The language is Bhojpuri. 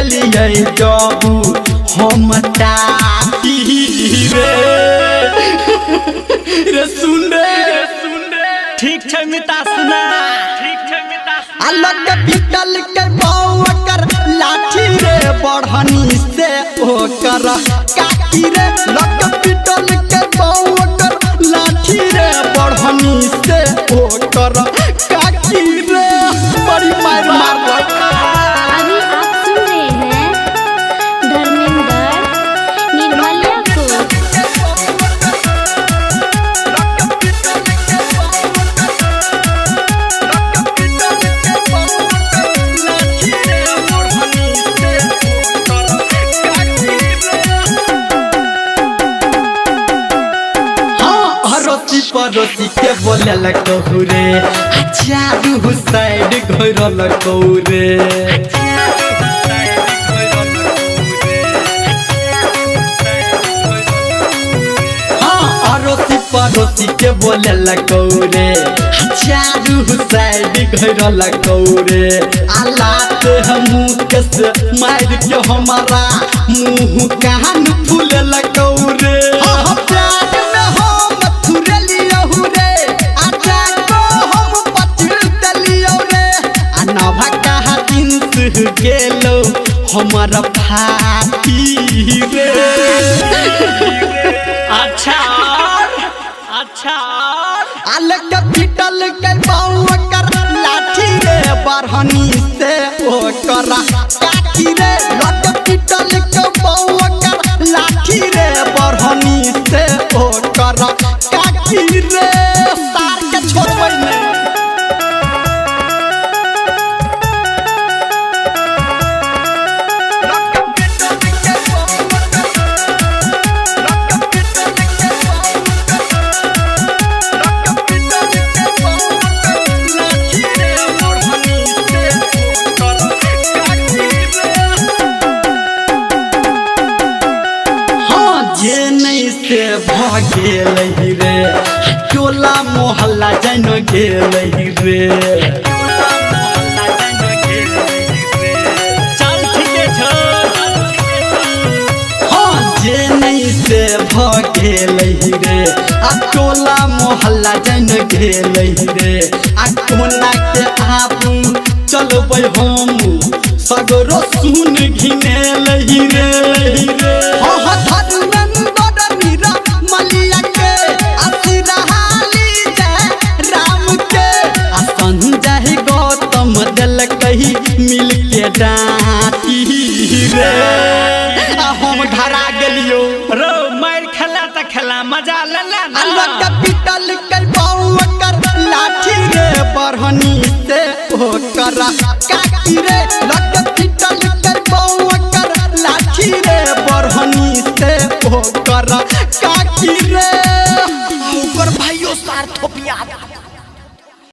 देलिए जबू हम टाटी रे सुन ठीक छै मिता सुना अलग पिटल के बावकर लाठी रे बढ़नी से ओकर काकी रे लग पिटल के बावकर लाठी रे बढ़नी से ओकर काकी रे बड़ी मार अभी आप सुन रहे हैं धर्मेंद्र निर्मलिया को। पड़ोसी के बोले लगू रे चारू साइड घर लगू रे अड़ोसी पड़ोसी के बोले लगू रे चारू साइड घर लगू रे आलात हम कैसे मार के हमारा मुँह कान फूल लगू रे गेलो हमारा फाटी रे अच्छा अलग पिटल के बावकर लाठी रे बढ़नी से ओकर काकी रे लग पिटल के बावकर लाठी रे बढ़नी से ओकर काकी रे सार के छोड़बै नहीं से भगेल रे टोला मोहल्ला जान गेल रे चल ठीके छ हाँ जे नहीं से भगेल रे आ टोला मोहल्ला जान गेल रे आ कोना के आबू चलबै हम सगरो सुन घिनेल रे हाँ कही मिल के डांटी रे हम धरा गेलियो रो मार खेला त खेला मजा लेला ना अलग पिटल के बावकर लाठी रे बढ़नी से ओकर काकी रे लग पिटल के बावकर लाठी रे बढ़नी से ओकर काकी रे ओकर भाइयों सार थोपिया